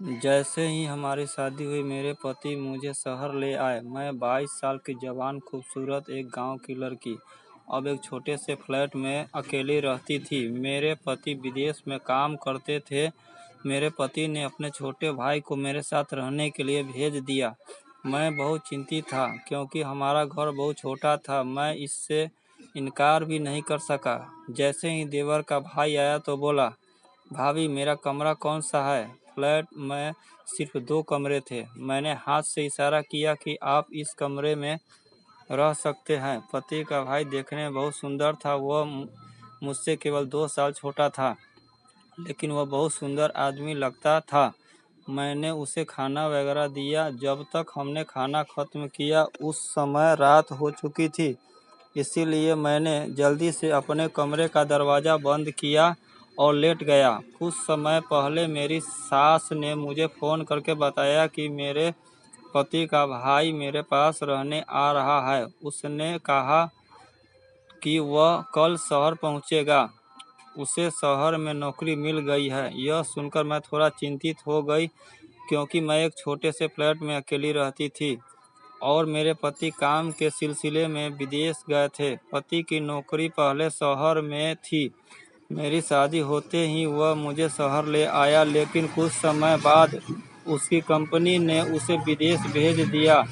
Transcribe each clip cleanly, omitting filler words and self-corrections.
जैसे ही हमारी शादी हुई मेरे पति मुझे शहर ले आए। मैं 22 साल की जवान खूबसूरत एक गांव की लड़की अब एक छोटे से फ्लैट में अकेली रहती थी। मेरे पति विदेश में काम करते थे। मेरे पति ने अपने छोटे भाई को मेरे साथ रहने के लिए भेज दिया। मैं बहुत चिंतित था क्योंकि हमारा घर बहुत छोटा था। मैं इससे इनकार भी नहीं कर सका। जैसे ही देवर का भाई आया तो बोला, भाभी मेरा कमरा कौन सा है? फ्लैट में सिर्फ 2 कमरे थे। मैंने हाथ से इशारा किया कि आप इस कमरे में रह सकते हैं। पति का भाई देखने में बहुत सुंदर था। वह मुझसे केवल 2 साल छोटा था, लेकिन वह बहुत सुंदर आदमी लगता था। मैंने उसे खाना वगैरह दिया। जब तक हमने खाना खत्म किया उस समय रात हो चुकी थी। इसीलिए मैंने जल्दी से अपने कमरे का दरवाज़ा बंद किया और लेट गया। कुछ समय पहले मेरी सास ने मुझे फ़ोन करके बताया कि मेरे पति का भाई मेरे पास रहने आ रहा है। उसने कहा कि वह कल शहर पहुंचेगा। उसे शहर में नौकरी मिल गई है। यह सुनकर मैं थोड़ा चिंतित हो गई क्योंकि मैं एक छोटे से फ्लैट में अकेली रहती थी और मेरे पति काम के सिलसिले में विदेश गए थे। पति की नौकरी पहले शहर में थी। मेरी शादी होते ही वह मुझे शहर ले आया, लेकिन कुछ समय बाद उसकी कंपनी ने उसे विदेश भेज दिया।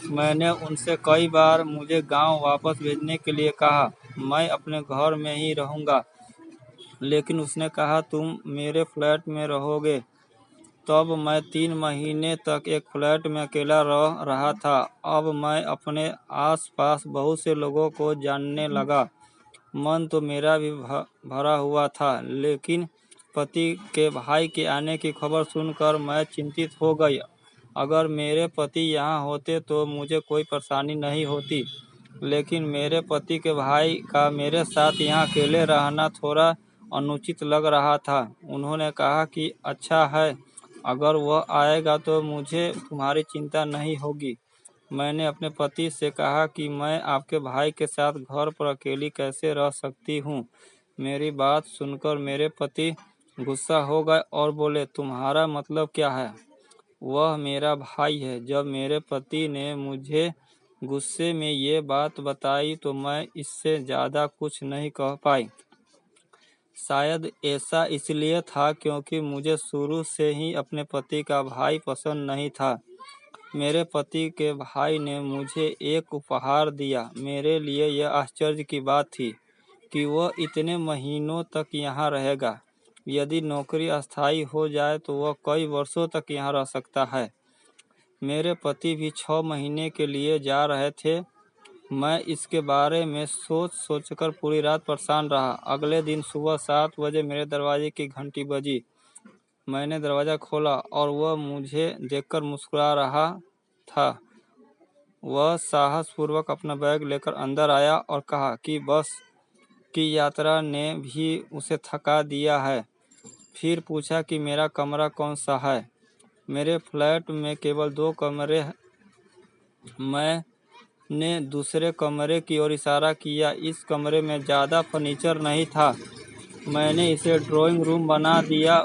मैंने उनसे कई बार मुझे गांव वापस भेजने के लिए कहा। मैं अपने घर में ही रहूँगा, लेकिन उसने कहा तुम मेरे फ्लैट में रहोगे। तब मैं 3 महीने तक एक फ्लैट में अकेला रह रहा था। अब मैं अपने आस-पास बहुत से लोगों को जानने लगा। मन तो मेरा भी भरा हुआ था, लेकिन पति के भाई के आने की खबर सुनकर मैं चिंतित हो गई। अगर मेरे पति यहाँ होते तो मुझे कोई परेशानी नहीं होती, लेकिन मेरे पति के भाई का मेरे साथ यहाँ अकेले रहना थोड़ा अनुचित लग रहा था। उन्होंने कहा कि अच्छा है, अगर वह आएगा तो मुझे तुम्हारी चिंता नहीं होगी। मैंने अपने पति से कहा कि मैं आपके भाई के साथ घर पर अकेली कैसे रह सकती हूँ। मेरी बात सुनकर मेरे पति गुस्सा हो गए और बोले, तुम्हारा मतलब क्या है? वह मेरा भाई है। जब मेरे पति ने मुझे गुस्से में ये बात बताई तो मैं इससे ज़्यादा कुछ नहीं कह पाई। शायद ऐसा इसलिए था क्योंकि मुझे शुरू से ही अपने पति का भाई पसंद नहीं था। मेरे पति के भाई ने मुझे एक उपहार दिया। मेरे लिए यह आश्चर्य की बात थी कि वह इतने महीनों तक यहाँ रहेगा। यदि नौकरी अस्थायी हो जाए तो वह कई वर्षों तक यहाँ रह सकता है। मेरे पति भी 6 महीने के लिए जा रहे थे। मैं इसके बारे में सोचकर पूरी रात परेशान रहा। अगले दिन सुबह 7 बजे मेरे दरवाजे की घंटी बजी। मैंने दरवाज़ा खोला और वह मुझे देखकर मुस्कुरा रहा था। वह साहसपूर्वक अपना बैग लेकर अंदर आया और कहा कि बस की यात्रा ने भी उसे थका दिया है। फिर पूछा कि मेरा कमरा कौन सा है। मेरे फ्लैट में केवल 2 कमरे हैं। मैंने दूसरे कमरे की ओर इशारा किया। इस कमरे में ज़्यादा फर्नीचर नहीं था। मैंने इसे ड्राइंग रूम बना दिया।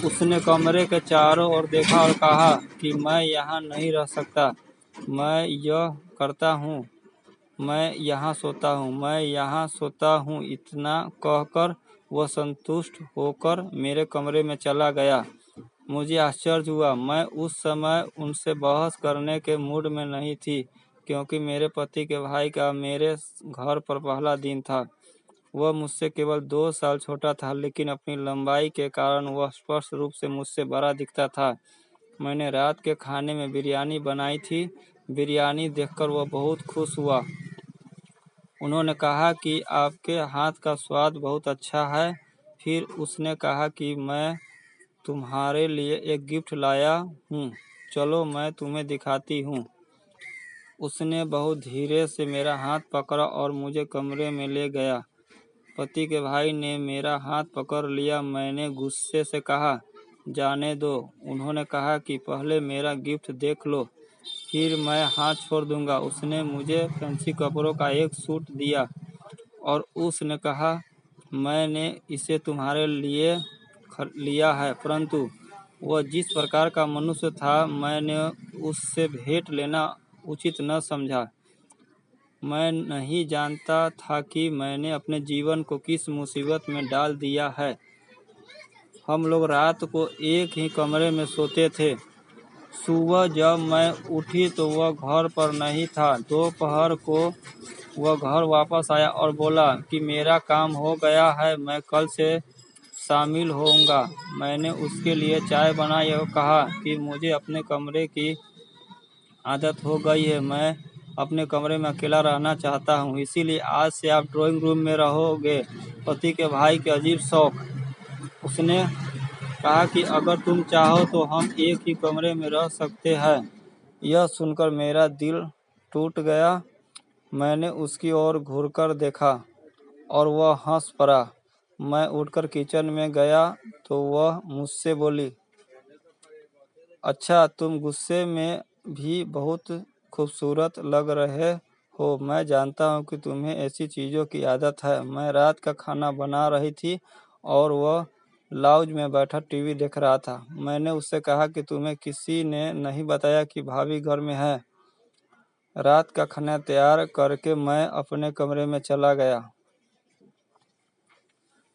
उसने कमरे के चारों ओर देखा और कहा कि मैं यहाँ नहीं रह सकता। मैं यह करता हूँ, मैं यहाँ सोता हूँ, मैं यहाँ सोता हूँ। इतना कहकर वह संतुष्ट होकर मेरे कमरे में चला गया। मुझे आश्चर्य हुआ। मैं उस समय उनसे बहस करने के मूड में नहीं थी, क्योंकि मेरे पति के भाई का मेरे घर पर पहला दिन था। वह मुझसे केवल 2 साल छोटा था, लेकिन अपनी लंबाई के कारण वह स्पष्ट रूप से मुझसे बड़ा दिखता था। मैंने रात के खाने में बिरयानी बनाई थी। बिरयानी देखकर वह बहुत खुश हुआ। उन्होंने कहा कि आपके हाथ का स्वाद बहुत अच्छा है। फिर उसने कहा कि मैं तुम्हारे लिए एक गिफ्ट लाया हूँ, चलो मैं तुम्हें दिखाती हूँ। उसने बहुत धीरे से मेरा हाथ पकड़ा और मुझे कमरे में ले गया। पति के भाई ने मेरा हाथ पकड़ लिया। मैंने गुस्से से कहा, जाने दो। उन्होंने कहा कि पहले मेरा गिफ्ट देख लो, फिर मैं हाथ छोड़ दूंगा। उसने मुझे फैंसी कपड़ों का एक सूट दिया और उसने कहा, मैंने इसे तुम्हारे लिए लिया है, परंतु वह जिस प्रकार का मनुष्य था, मैंने उससे भेंट लेना उचित न समझा। मैं नहीं जानता था कि मैंने अपने जीवन को किस मुसीबत में डाल दिया है। हम लोग रात को एक ही कमरे में सोते थे। सुबह जब मैं उठी तो वह घर पर नहीं था। दोपहर को वह घर वापस आया और बोला कि मेरा काम हो गया है, मैं कल से शामिल होऊंगा। मैंने उसके लिए चाय बनाई और कहा कि मुझे अपने कमरे की आदत हो गई है, मैं अपने कमरे में अकेला रहना चाहता हूँ, इसीलिए आज से आप ड्राइंग रूम में रहोगे। पति के भाई के अजीब शौक। उसने कहा कि अगर तुम चाहो तो हम एक ही कमरे में रह सकते हैं। यह सुनकर मेरा दिल टूट गया। मैंने उसकी ओर घूरकर देखा और वह हंस पड़ा। मैं उठकर किचन में गया तो वह मुझसे बोली, अच्छा, तुम गुस्से में भी बहुत खूबसूरत लग रहे हो। मैं जानता हूँ कि तुम्हें ऐसी चीज़ों की आदत है। मैं रात का खाना बना रही थी और वह लाउंज में बैठा टीवी देख रहा था। मैंने उससे कहा कि तुम्हें किसी ने नहीं बताया कि भाभी घर में है। रात का खाना तैयार करके मैं अपने कमरे में चला गया।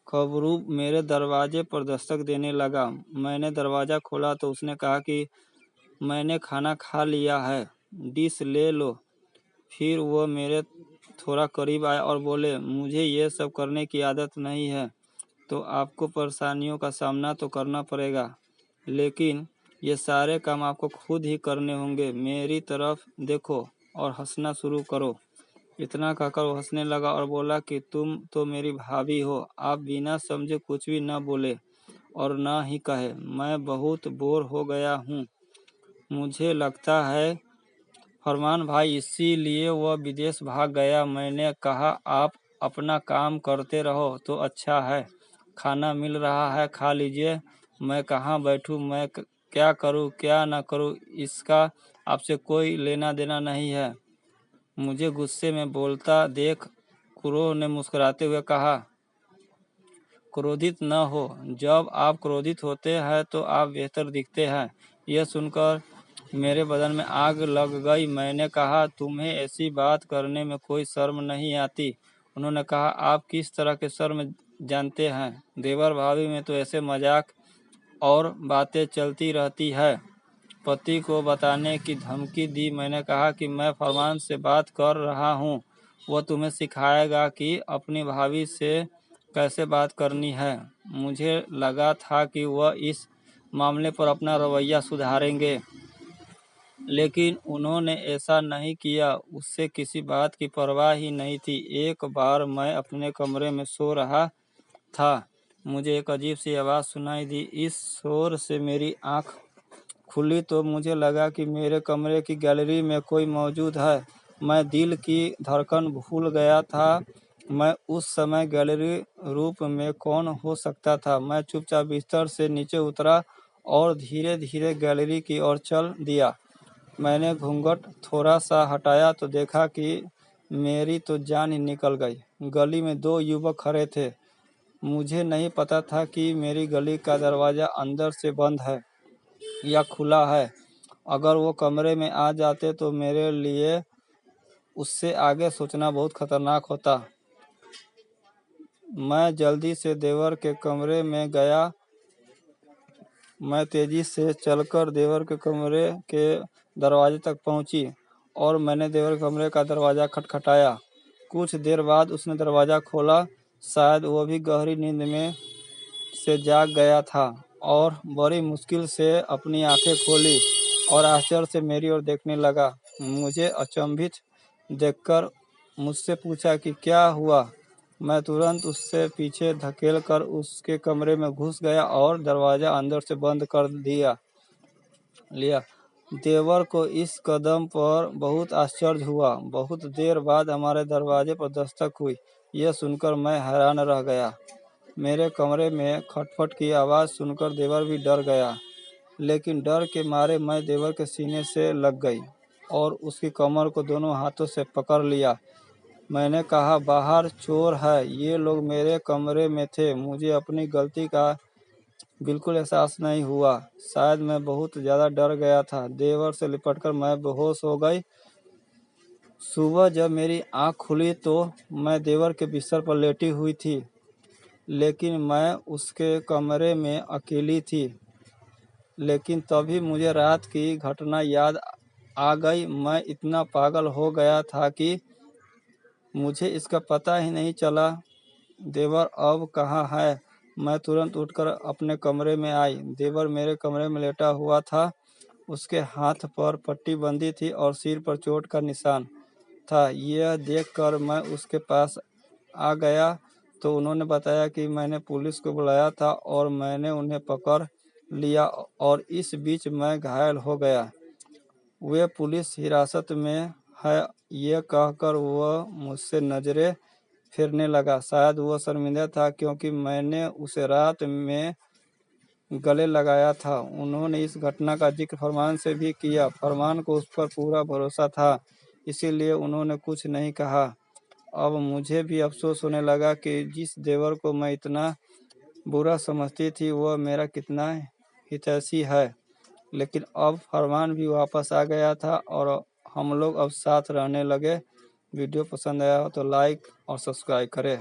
खबरू मेरे दरवाजे पर दस्तक देने लगा। मैंने दरवाज़ा खोला तो उसने कहा कि मैंने खाना खा लिया है, डिश ले लो। फिर वो मेरे थोड़ा करीब आए और बोले, मुझे ये सब करने की आदत नहीं है, तो आपको परेशानियों का सामना तो करना पड़ेगा, लेकिन ये सारे काम आपको खुद ही करने होंगे। मेरी तरफ देखो और हंसना शुरू करो। इतना कहकर वो हंसने लगा और बोला कि तुम तो मेरी भाभी हो, आप बिना समझे कुछ भी न बोले और न ही कहे। मैं बहुत बोर हो गया हूँ, मुझे लगता है फरमान भाई इसीलिए वह विदेश भाग गया। मैंने कहा, आप अपना काम करते रहो तो अच्छा है, खाना मिल रहा है, खा लीजिए। मैं कहाँ बैठूं, मैं क्या करूं क्या ना करूं, इसका आपसे कोई लेना देना नहीं है। मुझे गुस्से में बोलता देख क्रो ने मुस्कुराते हुए कहा, क्रोधित न हो, जब आप क्रोधित होते हैं तो आप बेहतर दिखते हैं। यह सुनकर मेरे बदन में आग लग गई। मैंने कहा, तुम्हें ऐसी बात करने में कोई शर्म नहीं आती? उन्होंने कहा, आप किस तरह के शर्म जानते हैं, देवर भाभी में तो ऐसे मजाक और बातें चलती रहती है। पति को बताने की धमकी दी। मैंने कहा कि मैं फरमान से बात कर रहा हूँ, वह तुम्हें सिखाएगा कि अपनी भाभी से कैसे बात करनी है। मुझे लगा था कि वह इस मामले पर अपना रवैया सुधारेंगे, लेकिन उन्होंने ऐसा नहीं किया। उससे किसी बात की परवाह ही नहीं थी। एक बार मैं अपने कमरे में सो रहा था, मुझे एक अजीब सी आवाज़ सुनाई दी। इस शोर से मेरी आँख खुली तो मुझे लगा कि मेरे कमरे की गैलरी में कोई मौजूद है। मैं दिल की धड़कन भूल गया था। मैं उस समय गैलरी रूप में कौन हो सकता था। मैं चुपचाप बिस्तर से नीचे उतरा और धीरे धीरे गैलरी की ओर चल दिया। मैंने घूंघट थोड़ा सा हटाया तो देखा कि मेरी तो जान ही निकल गई। गली में दो युवक खड़े थे। मुझे नहीं पता था कि मेरी गली का दरवाज़ा अंदर से बंद है या खुला है। अगर वो कमरे में आ जाते तो मेरे लिए उससे आगे सोचना बहुत खतरनाक होता। मैं जल्दी से देवर के कमरे में गया। मैं तेजी से चलकर देवर के कमरे के दरवाजे तक पहुंची और मैंने देवर के कमरे का दरवाज़ा खटखटाया। कुछ देर बाद उसने दरवाज़ा खोला। शायद वह भी गहरी नींद में से जाग गया था और बड़ी मुश्किल से अपनी आंखें खोली और आश्चर्य से मेरी ओर देखने लगा। मुझे अचंभित देखकर मुझसे पूछा कि क्या हुआ। मैं तुरंत उससे पीछे धकेल कर उसके कमरे में घुस गया और दरवाज़ा अंदर से बंद कर लिया। देवर को इस कदम पर बहुत आश्चर्य हुआ। बहुत देर बाद हमारे दरवाजे पर दस्तक हुई। यह सुनकर मैं हैरान रह गया। मेरे कमरे में खटपट की आवाज़ सुनकर देवर भी डर गया, लेकिन डर के मारे मैं देवर के सीने से लग गई और उसकी कमर को दोनों हाथों से पकड़ लिया। मैंने कहा, बाहर चोर है, ये लोग मेरे कमरे में थे, मुझे अपनी गलती का बिल्कुल एहसास नहीं हुआ। शायद मैं बहुत ज़्यादा डर गया था। देवर से लिपटकर मैं बेहोश हो गई। सुबह जब मेरी आँख खुली तो मैं देवर के बिस्तर पर लेटी हुई थी, लेकिन मैं उसके कमरे में अकेली थी। लेकिन तभी मुझे रात की घटना याद आ गई। मैं इतना पागल हो गया था कि मुझे इसका पता ही नहीं चला। देवर अब कहाँ है? मैं तुरंत उठकर अपने कमरे में आई। देवर मेरे कमरे में लेटा हुआ था। उसके हाथ पर पट्टी बंधी थी और सिर पर चोट का निशान था। यह देखकर मैं उसके पास आ गया तो उन्होंने बताया कि मैंने पुलिस को बुलाया था और मैंने उन्हें पकड़ लिया और इस बीच मैं घायल हो गया। वे पुलिस हिरासत में है, ये कहकर वह मुझसे नज़रें फेरने लगा। शायद वह शर्मिंदा था क्योंकि मैंने उसे रात में गले लगाया था। उन्होंने इस घटना का जिक्र फरमान से भी किया। फरमान को उस पर पूरा भरोसा था, इसीलिए उन्होंने कुछ नहीं कहा। अब मुझे भी अफसोस होने लगा कि जिस देवर को मैं इतना बुरा समझती थी वह मेरा कितना हितैषी है। लेकिन अब फरमान भी वापस आ गया था और हम लोग अब साथ रहने लगे। वीडियो पसंद आया हो तो लाइक और सब्सक्राइब करें।